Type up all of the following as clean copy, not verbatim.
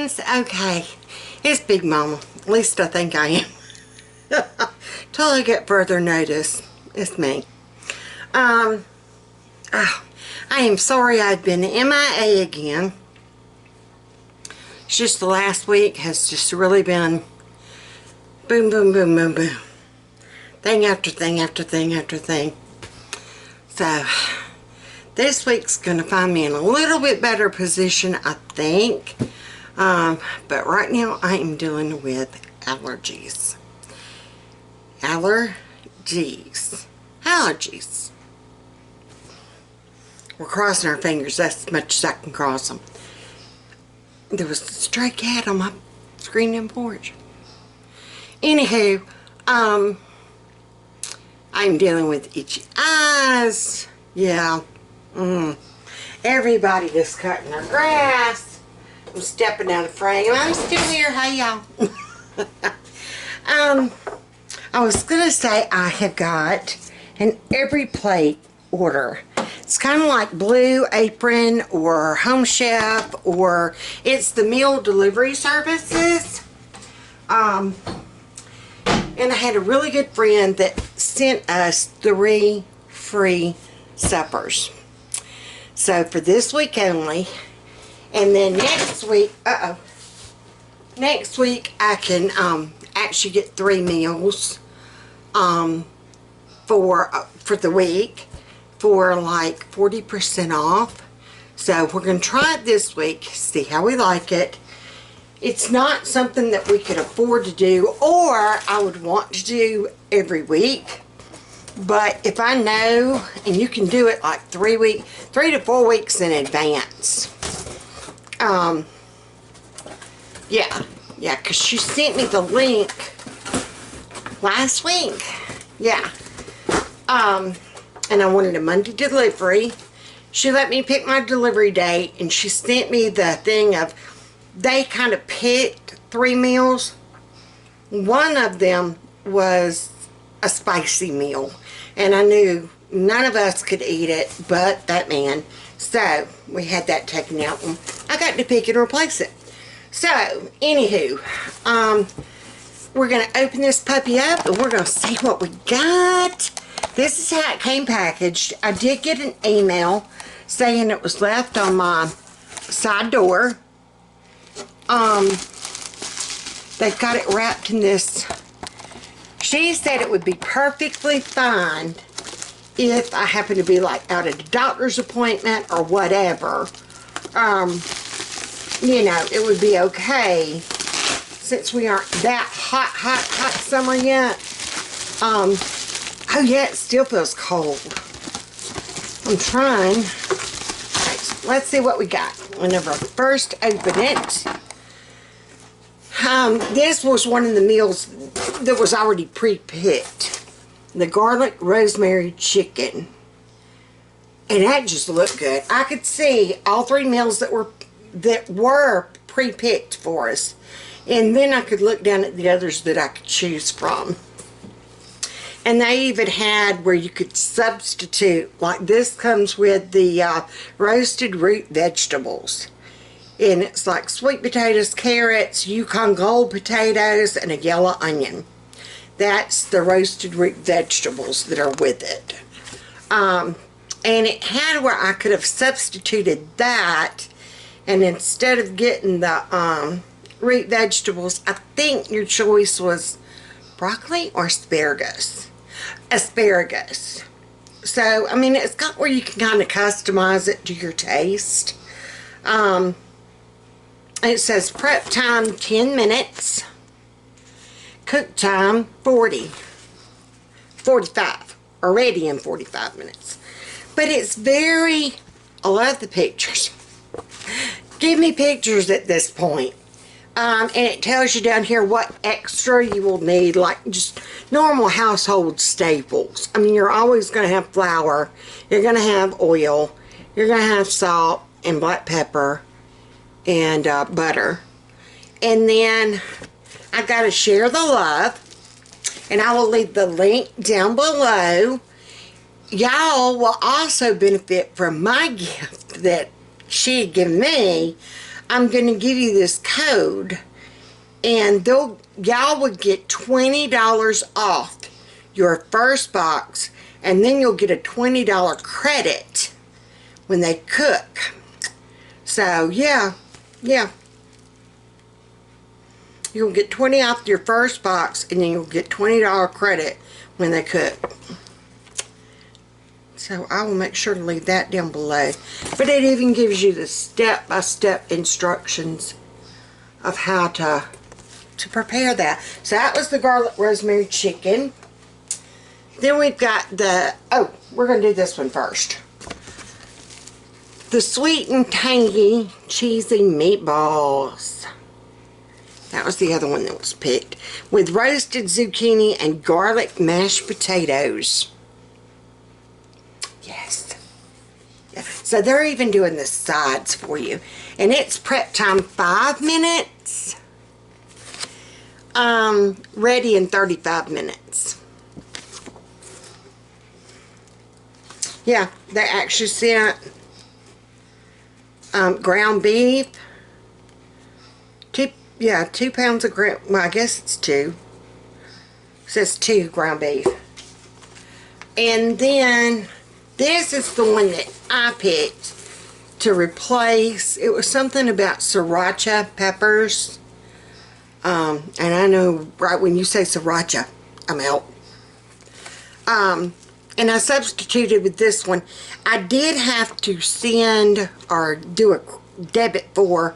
friends. Okay, it's Big Mama. At least I think I am. Till I get further notice, it's me. I am sorry I've been MIA again. It's just the last week has just really been boom, boom, boom, boom, boom. Thing after thing after thing after thing. So, this week's going to find me in a little bit better position, I think. But right now, I am dealing with allergies. Allergies. We're crossing our fingers. That's as much as I can cross them. There was a stray cat on my screen porch. Anywho, I'm dealing with itchy eyes. Yeah. Everybody just cutting their grass. I'm stepping out of frame. I'm still here. Hey, y'all. I was going to say I have got an Every Plate order. It's kind of like Blue Apron or Home Chef, or it's the meal delivery services. And I had a really good friend that sent us 3 free suppers. So for this week only, and then next week, next week I can actually get 3 meals for the week for like 40% off. So we're going to try it this week, see how we like it. It's not something that we could afford to do, or I would want to do every week. But if I know, and you can do it like 3 to 4 weeks in advance. Yeah, because she sent me the link last week. Yeah. And I wanted a Monday delivery. She let me pick my delivery date, and she sent me the thing of, they kind of picked 3 meals. One of them was a spicy meal, and I knew none of us could eat it but that man. So we had that taken out, and I got to pick and replace it. So anywho, we're going to open this puppy up and we're going to see what we got. This is how it came packaged. I did get an email saying it was left on my side door. They've got it wrapped in this. She said it would be perfectly fine if I happen to be like out at a doctor's appointment or whatever. You know, it would be okay since we aren't that hot summer yet. Oh yeah, it still feels cold. I'm trying. Right, so let's see what we got. Whenever I first open it. This was one of the meals that was already pre-picked. The garlic rosemary chicken. And that just looked good. I could see all 3 meals that were pre-picked for us. And then I could look down at the others that I could choose from. And they even had where you could substitute. Like this comes with the roasted root vegetables. And it's like sweet potatoes, carrots, Yukon Gold potatoes, and a yellow onion. That's the roasted root vegetables that are with it. And it had where I could have substituted that. And instead of getting the root vegetables, I think your choice was broccoli or asparagus. Asparagus. So, I mean, it's got where you can kind of customize it to your taste. It says prep time 10 minutes. Cook time 45. Already in 45 minutes. But it's very, I love the pictures. Give me pictures at this point. And it tells you down here what extra you will need, like just normal household staples. I mean, you're always going to have flour, you're going to have oil, you're going to have salt and black pepper and butter. And then I got to share the love, and I will leave the link down below. Y'all will also benefit from my gift that she had given me. I'm going to give you this code, and y'all would get $20 off your first box, and then you'll get a $20 credit when they cook. So yeah. You'll get 20 off your first box, and then you'll get $20 credit when they cook. So I will make sure to leave that down below. But it even gives you the step-by-step instructions of how to prepare that. So that was the garlic rosemary chicken. Then we've got the, we're going to do this one first. The sweet and tangy cheesy meatballs. That was the other one that was picked. With roasted zucchini and garlic mashed potatoes. Yes. Yeah. So they're even doing the sides for you. And it's prep time 5 minutes. Ready in 35 minutes. Yeah, they actually sent ground beef. 2 pounds of ground, well, I guess it's 2. It says 2 ground beef. And then this is the one that I picked to replace. It was something about sriracha peppers. And I know right when you say sriracha, I'm out. And I substituted with this one. I did have to send or do a debit for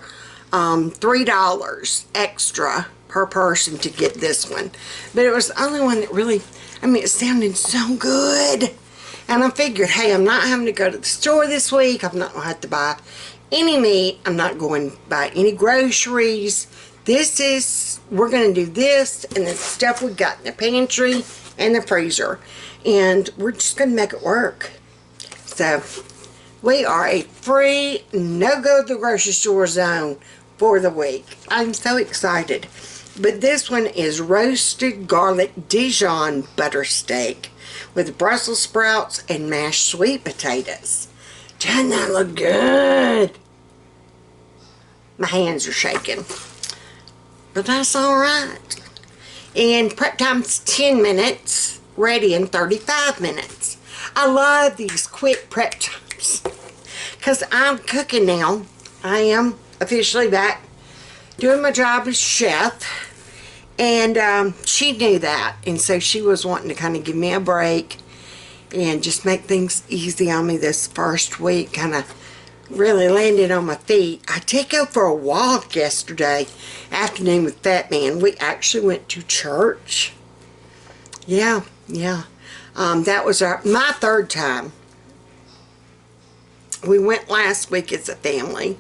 $3 extra per person to get this one. But it was the only one that really, I mean, it sounded so good. And I figured, hey, I'm not having to go to the store this week. I'm not going to have to buy any meat. I'm not going to buy any groceries. We're going to do this and the stuff we got in the pantry and the freezer. And we're just going to make it work. So, we are a free, no-go to the grocery store zone for the week. I'm so excited. But this one is roasted garlic Dijon butter steak with Brussels sprouts and mashed sweet potatoes. Doesn't that look good? My hands are shaking. But that's alright. And prep time's 10 minutes. Ready in 35 minutes. I love these quick prep times. Because I'm cooking now. I am officially back doing my job as chef. And she knew that. And so she was wanting to kind of give me a break. And just make things easy on me this first week. Kind of really landed on my feet. I did go for a walk yesterday afternoon with Fat Man. We actually went to church. Yeah. That was my 3rd time. We went last week as a family.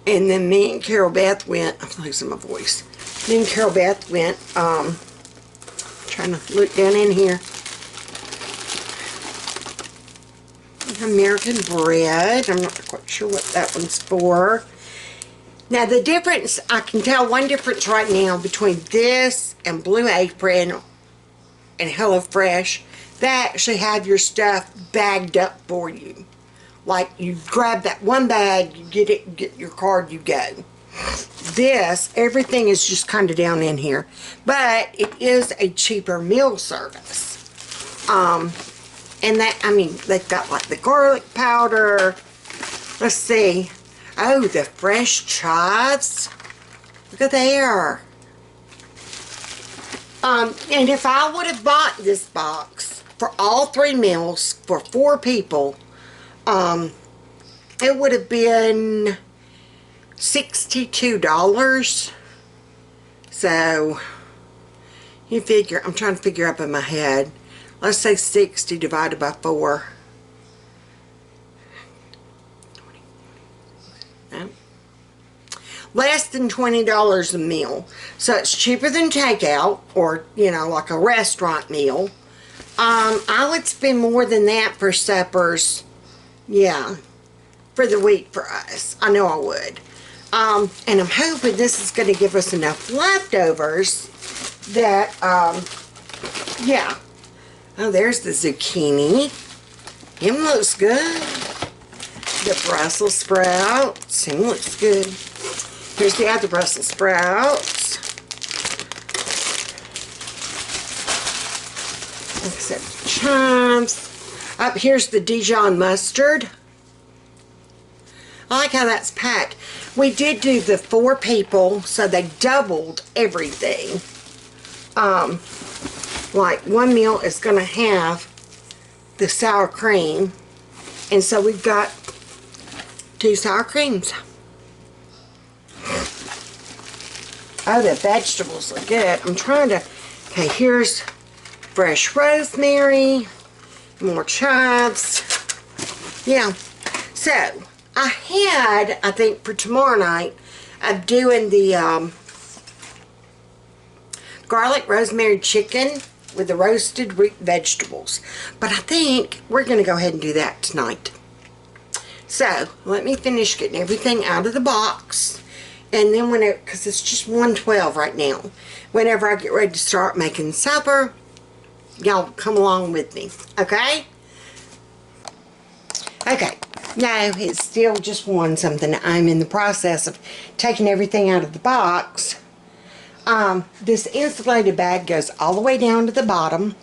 And then me and Carol Beth went, I'm losing my voice. Me and Carol Beth went, trying to look down in here. American bread. I'm not quite sure what that one's for. Now the difference, I can tell one difference right now between this and Blue Apron and HelloFresh. They actually have your stuff bagged up for you. Like you grab that one bag, you get it, get your card, you go. This, everything is just kind of down in here. But it is a cheaper meal service. And that, I mean, they've got like the garlic powder. Let's see. Oh, the fresh chives. Look at there. And if I would have bought this box for all 3 meals for 4 people, it would have been $62. So, you figure, I'm trying to figure up in my head. Let's say 60 divided by 4. No. Less than $20 a meal. So it's cheaper than takeout or, you know, like a restaurant meal. I would spend more than that for suppers. Yeah. For the week for us. I know I would. And I'm hoping this is going to give us enough leftovers that, yeah. Oh, there's the zucchini. Him looks good. The Brussels sprouts. Him looks good. Here's the other Brussels sprouts. Like I said, chives. Up here's the Dijon mustard. I like how that's packed. We did do the 4 people, so they doubled everything. Like one meal is going to have the sour cream, and so we've got 2 sour creams. Oh, the vegetables look good. I'm trying to, okay, here's fresh rosemary, more chives. Yeah, so I had, I think for tomorrow night, of doing the garlic rosemary chicken with the roasted root vegetables. But I think we're going to go ahead and do that tonight. So, let me finish getting everything out of the box. And then whenever, because it's just 1:12 right now, whenever I get ready to start making supper, y'all come along with me. Okay? Okay. No, it's still just something. I'm in the process of taking everything out of the box. This insulated bag goes all the way down to the bottom.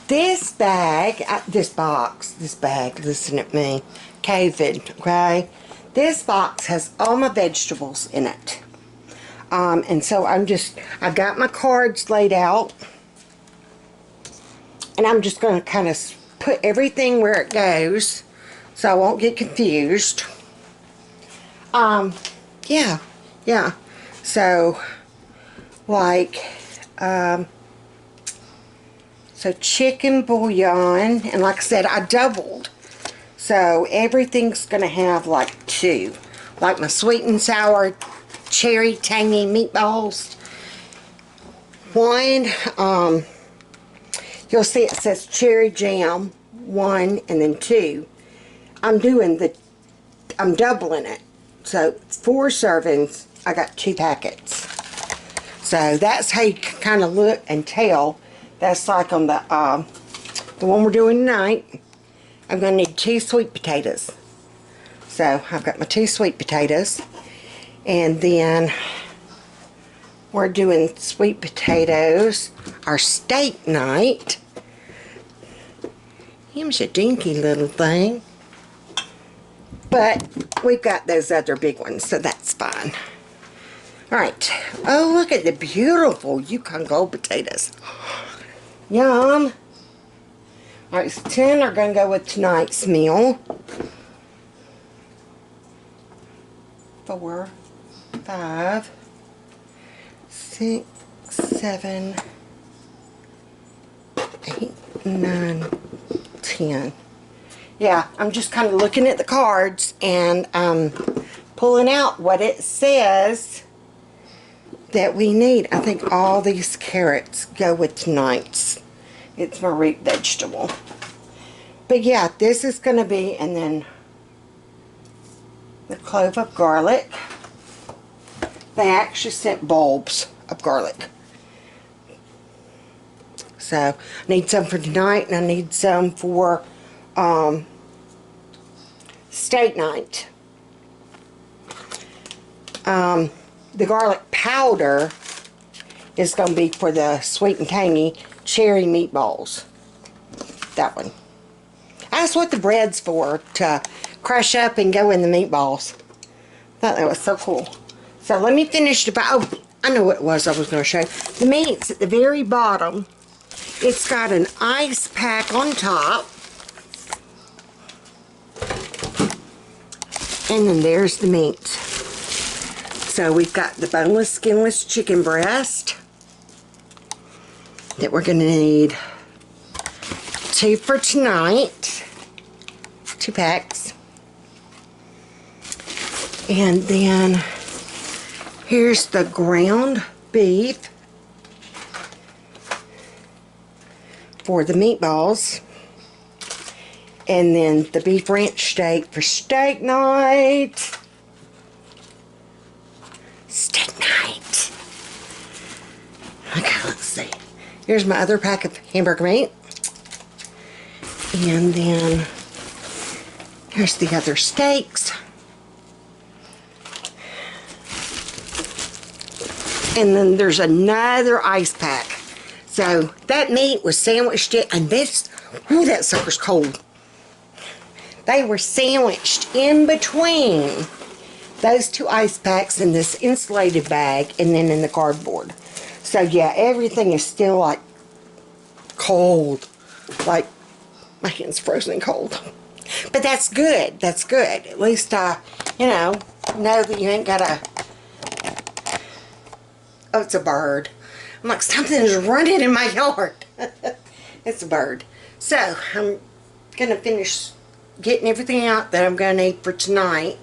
This bag, this bag, listen at me, David, okay? This box has all my vegetables in it. And so I've got my cards laid out. And I'm just going to kind of put everything where it goes, so I won't get confused. Yeah. So, like, so chicken bouillon, and like I said, I doubled. So everything's going to have like 2. Like my sweet and sour cherry tangy meatballs. 1, you'll see it says cherry jam, 1, and then 2. I'm doubling it. So 4 servings, I got 2 packets. So that's how you kind of look and tell. That's like on the one we're doing tonight. I'm going to need 2 sweet potatoes. So I've got my 2 sweet potatoes. And then we're doing sweet potatoes, our steak night. Him's a dinky little thing. But we've got those other big ones, so that's fine. Alright. Oh, look at the beautiful Yukon Gold potatoes. Yum. Alright, so 10 are going to go with tonight's meal. 4, 5, 6, 7, 8, 9, 10. Yeah, I'm just kind of looking at the cards and pulling out what it says that we need. I think all these carrots go with tonight's. It's my root vegetable. But yeah, this is going to be, and then the clove of garlic. They actually sent bulbs of garlic. So, I need some for tonight, and I need some for steak night. The garlic powder is going to be for the sweet and tangy cherry meatballs. That one. That's what the bread's for, to crush up and go in the meatballs. Thought that was so cool. So let me finish the, oh, I know what it was I was going to show you. The meat's at the very bottom. It's got an ice pack on top. And then there's the meat. So we've got the boneless, skinless chicken breast that we're going to need 2 for tonight. 2 packs. And then here's the ground beef for the meatballs. And then the beef ranch steak for steak night. Steak night. Okay, let's see. Here's my other pack of hamburger meat. And then here's the other steaks. And then there's another ice pack. So that meat was sandwiched in, and this, ooh, that sucker's cold. They were sandwiched in between those two ice packs in this insulated bag and then in the cardboard. So yeah, everything is still like cold. Like my hand's frozen cold. But that's good. That's good. At least you know that you ain't got a... Oh, it's a bird. I'm like, something's running in my yard. It's a bird. So I'm gonna finish getting everything out that I'm gonna need for tonight,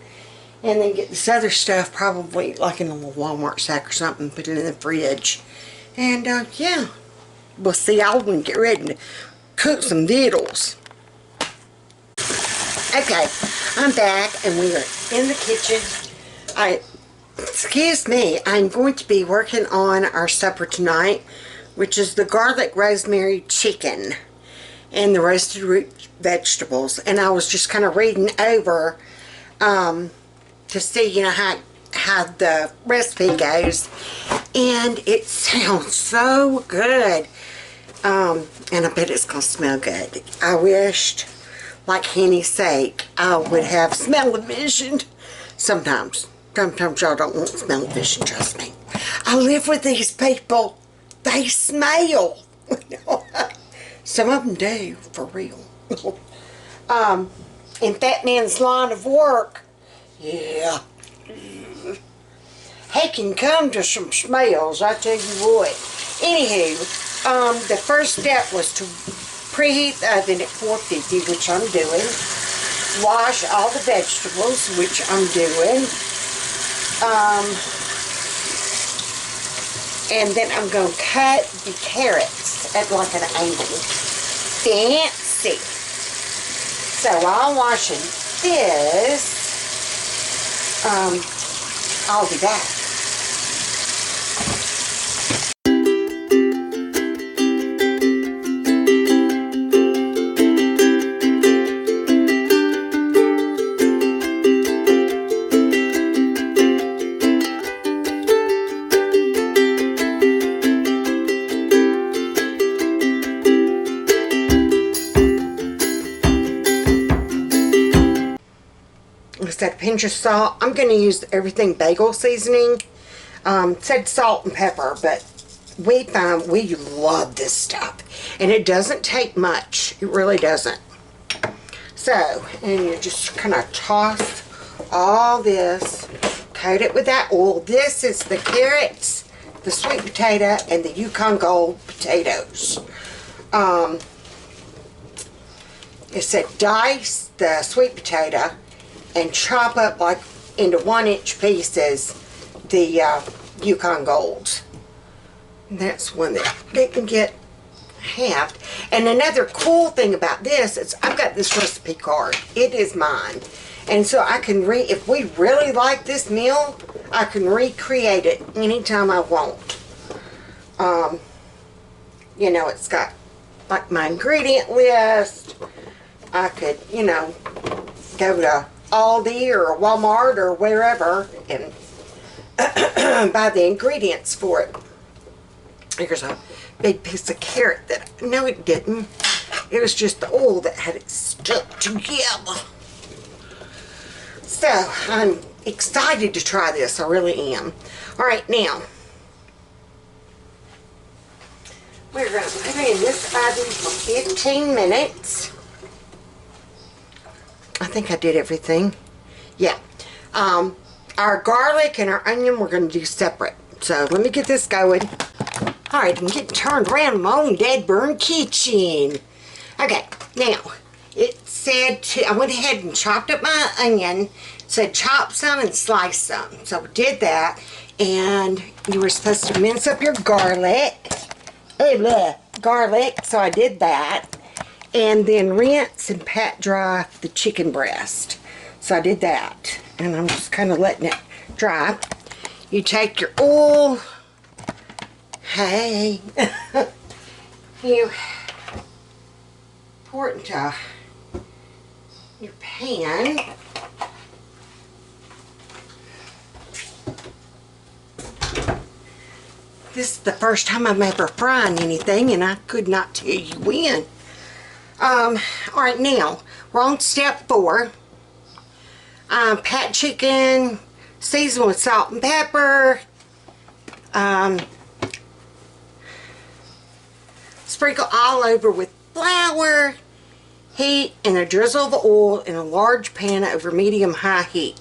and then get this other stuff probably like in a little Walmart sack or something, put it in the fridge, and yeah, we'll see y'all when we get ready to cook some diddles. Okay, I'm back and we are in the kitchen. Excuse me, I'm going to be working on our supper tonight, which is the garlic rosemary chicken and the roasted root vegetables. And I was just kind of reading over to see, you know, how the recipe goes, and it sounds so good. And I bet it's gonna smell good. I wished, like Henny's sake, I would have smell-o-vision. Sometimes y'all don't want smell-o-vision, trust me. I live with these people. They smell. Some of them do, for real. In Fat Man's line of work, yeah, he can come to some smells, I tell you what. Anywho, the first step was to preheat the oven at 450, which I'm doing. Wash all the vegetables, which I'm doing. And then I'm going to cut the carrots at like an angle. Fancy. So while I'm washing this, I'll be back. Instead of pinch of salt, I'm going to use everything bagel seasoning. Said salt and pepper, but we find we love this stuff. And it doesn't take much. It really doesn't. So, and you just kind of toss all this, coat it with that oil. This is the carrots, the sweet potato, and the Yukon Gold potatoes. It said dice the sweet potato and chop up like into 1-inch pieces the Yukon Golds. And that's one that they can get halved. And another cool thing about this is I've got this recipe card. It is mine. And so I can if we really like this meal, I can recreate it anytime I want. You know, it's got like my ingredient list. I could, you know, go to Aldi or Walmart or wherever and buy the ingredients for it. Here's a big piece of carrot that, no it didn't. It was just the oil that had it stuck together. So, I'm excited to try this. I really am. Alright, now, we're going to put it in this oven for 15 minutes. I think I did everything. Yeah. Our garlic and our onion we're going to do separate. So let me get this going. Alright, I'm getting turned around in my own dead burn kitchen. Okay, now, it said I went ahead and chopped up my onion. It said chop some and slice some. So I did that. And you were supposed to mince up your garlic. Garlic, so I did that. And then rinse and pat dry the chicken breast. So I did that. And I'm just kind of letting it dry. You take your oil. Hey. You pour it into your pan. This is the first time I'm ever frying anything, and I could not tell you when. Alright, now, we're on step 4. Pat chicken, season with salt and pepper. Sprinkle all over with flour. Heat and a drizzle of oil in a large pan over medium-high heat.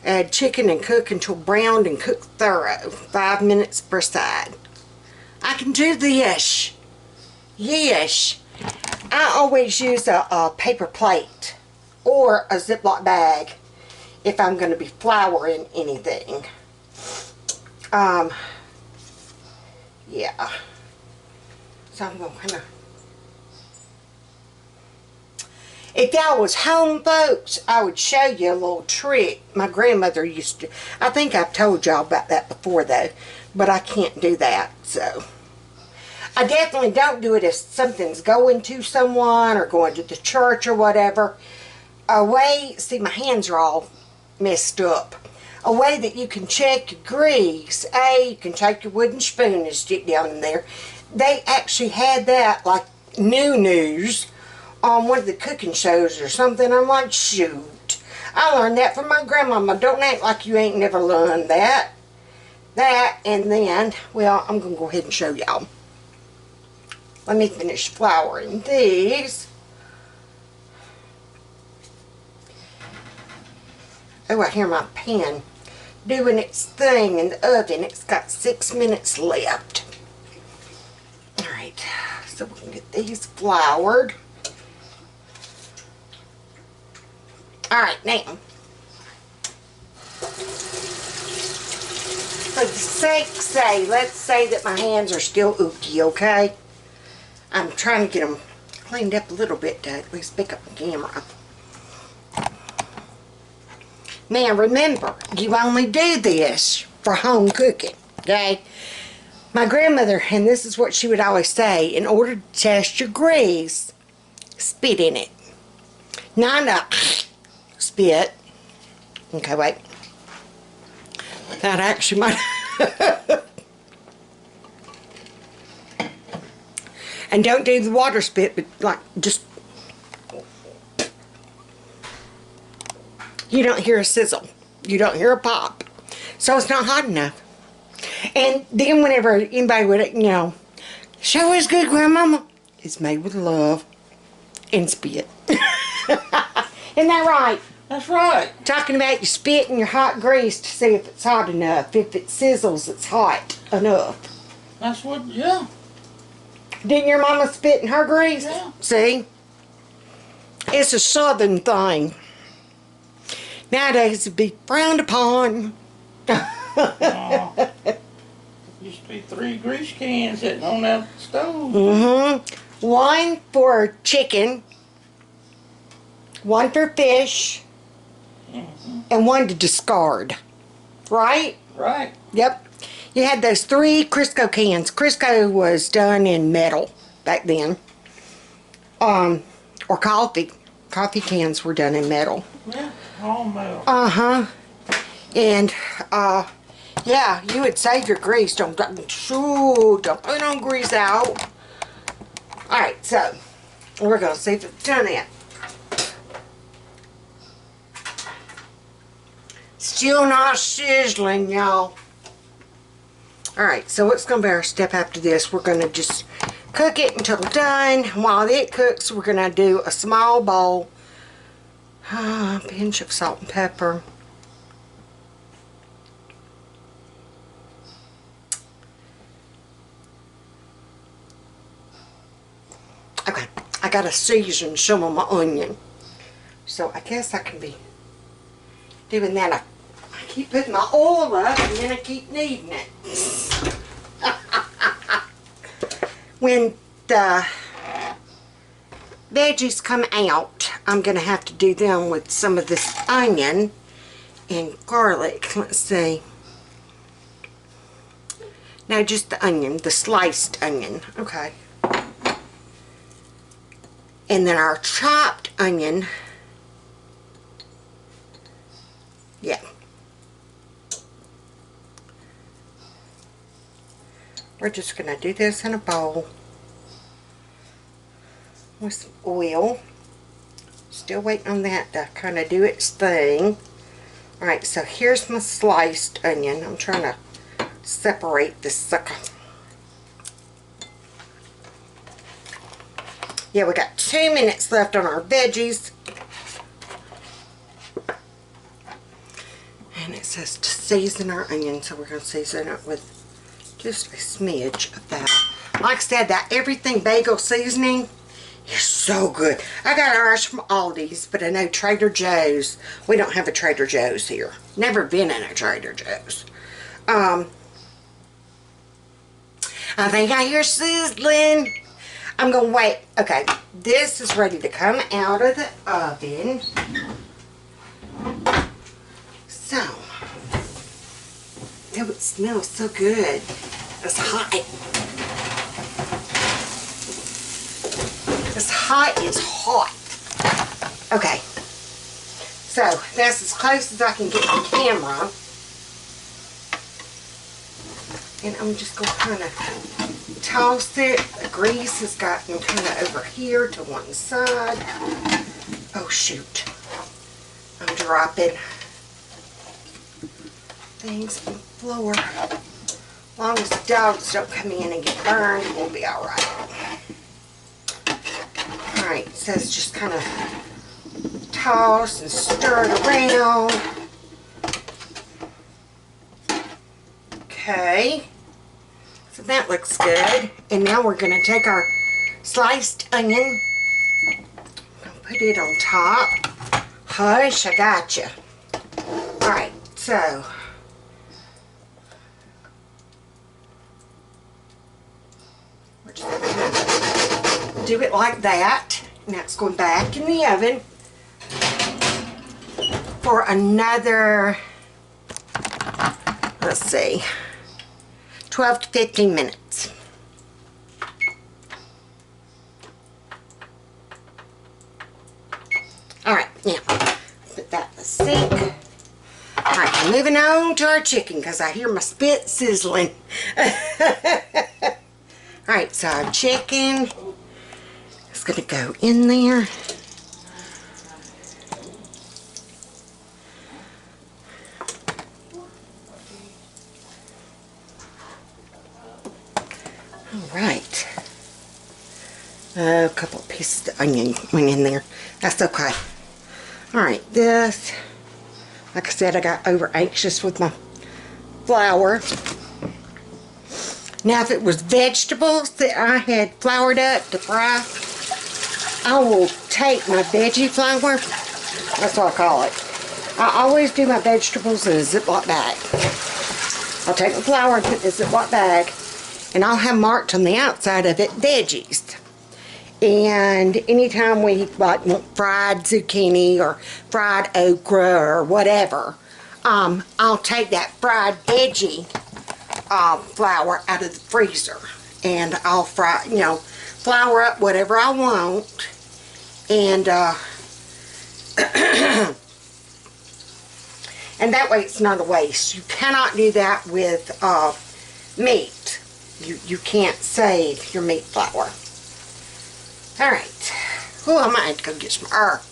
Add chicken and cook until browned and cook thorough. 5 minutes per side. I can do this. Yes. I always use a paper plate or a Ziploc bag if I'm going to be flouring anything. Yeah. So I'm going to kind of... If y'all was home, folks, I would show you a little trick my grandmother used to... I think I've told y'all about that before, though. But I can't do that, so... I definitely don't do it if something's going to someone or going to the church or whatever. A way... See, my hands are all messed up. A way that you can check your grease. You can take your wooden spoon and stick down in there. They actually had that, like, news on one of the cooking shows or something. I'm like, shoot. I learned that from my grandmama. Don't act like you ain't never learned that. And then, well, I'm going to go ahead and show y'all. Let me finish flouring these. Oh, I hear my pan doing its thing in the oven. It's got 6 minutes left. Alright, so we can get these floured. Alright, now, for the sake's sake, let's say that my hands are still ooky, okay? I'm trying to get them cleaned up a little bit to at least pick up the camera. Now, remember, you only do this for home cooking, okay? My grandmother, and this is what she would always say, in order to test your grease, spit in it. Not spit. Okay, wait. That actually might... And don't do the water spit, but like, just... You don't hear a sizzle. You don't hear a pop. So it's not hot enough. And then whenever anybody would, you know, show us good, Grandmama. It's made with love and spit. Isn't that right? That's right. Talking about your spit and your hot grease to see if it's hot enough. If it sizzles, it's hot enough. That's what, yeah. Didn't your mama spit in her grease? Yeah. See? It's a southern thing. Nowadays it'd be frowned upon. Used to be 3 grease cans sitting on that stove. Mm-hmm. 1 for chicken, 1 for fish, and 1 to discard. Right? Right. Yep. You had those 3 Crisco cans. Crisco was done in metal back then. Or coffee. Coffee cans were done in metal. Yeah, all metal. Uh-huh. And, yeah, you would save your grease. Don't put on grease out. Alright, so, we're going to see if it's done yet. Still not sizzling, y'all. Alright, so what's going to be our step after this? We're going to just cook it until done. While it cooks, we're going to do a small bowl. A pinch of salt and pepper. Okay, I got to season some of my onion. So I guess I can be doing that. I keep putting my oil up and then I keep needing it. When the veggies come out, I'm going to have to do them with some of this onion and garlic. Let's see. No, just the onion, the sliced onion. Okay. And then our chopped onion. Yeah. we're just going to do this in a bowl with some oil. Still waiting on that to kind of do its thing. Alright, so here's my sliced onion. I'm trying to separate this sucker. Yeah, we got 2 minutes left on our veggies. And it says to season our onion, so we're going to season it with just a smidge of that. Like I said, that everything bagel seasoning is so good. I got ours from Aldi's, but I know Trader Joe's. We don't have a Trader Joe's here. Never been in a Trader Joe's. I think I hear sizzling. I'm going to wait. Okay, this is ready to come out of the oven. So, oh, it smells so good. It's hot. This hot is hot. Okay, so that's as close as I can get the camera. And I'm just going to kind of toss it. The grease has gotten kind of over here to one side. Oh shoot. I'm dropping things on the floor. As long as the dogs don't come in and get burned, we'll be alright. Alright, so it's just kind of toss and stir it around. Okay. So that looks good. And now we're going to take our sliced onion and put it on top. Hush, I got you. Alright, so we're just going to do it like that. Now it's going back in the oven for another, let's see, 12 to 15 minutes. Alright, now put that in the sink. Alright, moving on to our chicken because I hear my spit sizzling. Alright, so our chicken is going to go in there. Alright. A couple of pieces of onion went in there. That's okay. Alright, this, like I said, I got over anxious with my flour. Now if it was vegetables that I had floured up to fry, I will take my veggie flour, that's what I call it. I always do my vegetables in a Ziploc bag. I'll take the flour and put it in a Ziploc bag, and I'll have marked on the outside of it veggies. And anytime we like want fried zucchini or fried okra or whatever, I'll take that fried veggie flour out of the freezer, and I'll fry, you know, flour up whatever I want, and and that way it's not a waste. You cannot do that with meat. You can't save your meat flour. Alright. Oh, I might have to go get some air.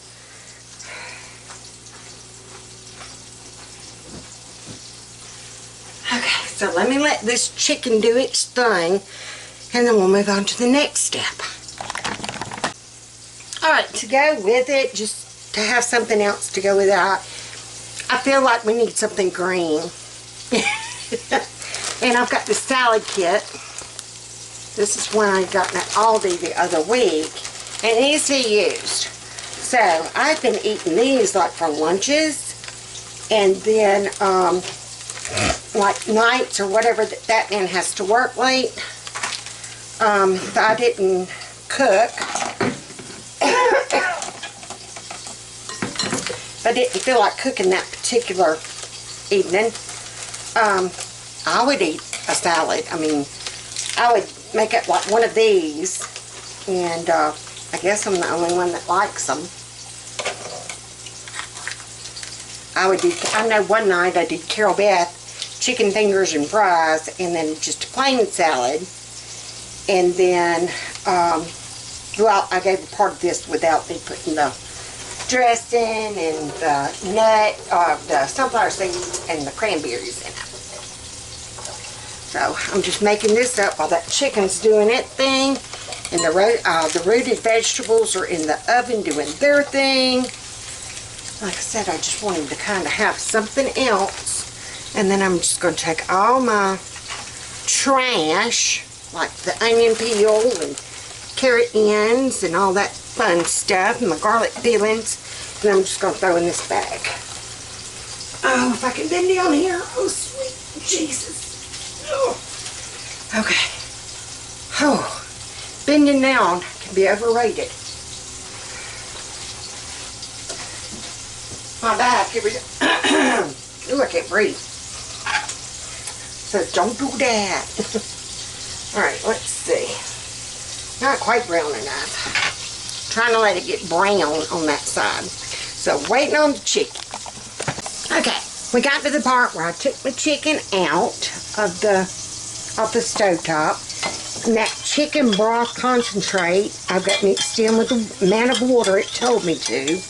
Okay, so let me let this chicken do its thing, and then we'll move on to the next step. Alright, to go with it, just to have something else to go with that, I feel like we need something green. And I've got the salad kit. This is one I got at Aldi the other week, and it is used. So I've been eating these like for lunches, and then like nights or whatever that man has to work late. If I didn't cook, if I didn't feel like cooking that particular evening, I would eat a salad. I mean, I would make it like one of these, and I guess I'm the only one that likes them. I know one night I did Carol Beth chicken fingers and fries, and then just a plain salad. And then, well, I gave a part of this without me putting the dressing and the sunflower seeds and the cranberries in it. So I'm just making this up while that chicken's doing its thing, and the rooted vegetables are in the oven doing their thing. Like I said, I just wanted to kind of have something else, and then I'm just going to take all my trash, like the onion peel and carrot ends and all that fun stuff, and my garlic peelings, and I'm just going to throw in this bag. Oh, if I can bend down here. Oh, sweet Jesus. Oh. Okay. Oh, bending down can be overrated. My back, it was, ooh, I can't breathe. So don't do that. Alright, let's see. Not quite brown enough. Trying to let it get brown on that side. So waiting on the chicken. Okay, we got to the part where I took my chicken out of the stovetop. And that chicken broth concentrate I've got mixed in with the amount of water it told me to.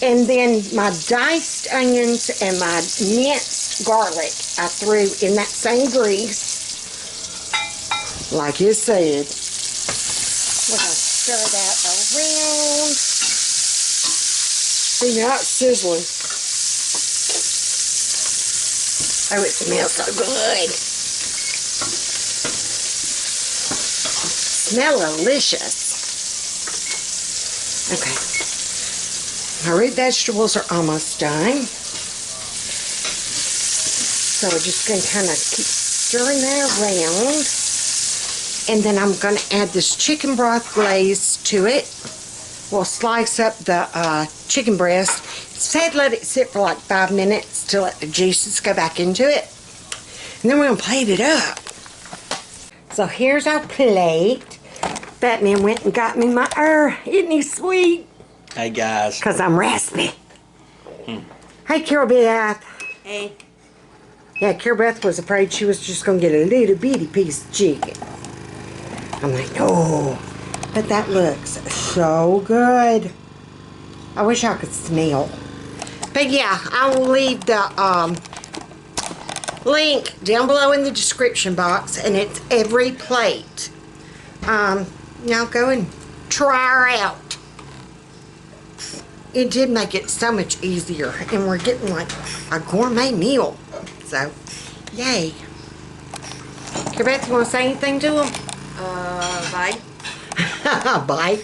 And then my diced onions and my minced garlic I threw in that same grease. Like it said. We're going to stir that around. See, now it's sizzling. Oh, it smells so good. Smell delicious. Okay. My root vegetables are almost done. So we're just going to kind of keep stirring that around. And then I'm going to add this chicken broth glaze to it. We'll slice up the chicken breast. It said let it sit for like 5 minutes to let the juices go back into it. And then we're going to plate it up. So here's our plate. Batman went and got me my Isn't he sweet? Hey guys. Because I'm raspy. Hey, Carol Beth. Hey. Yeah, Carol Beth was afraid she was just going to get a little bitty piece of chicken. I'm like, no. But that looks so good. I wish I could smell. But yeah, I will leave the link down below in the description box, and it's every plate. Now go and try her out. It did make it so much easier, and we're getting like a gourmet meal. So, yay. Beth, you want to say anything to them? Bye. Bye.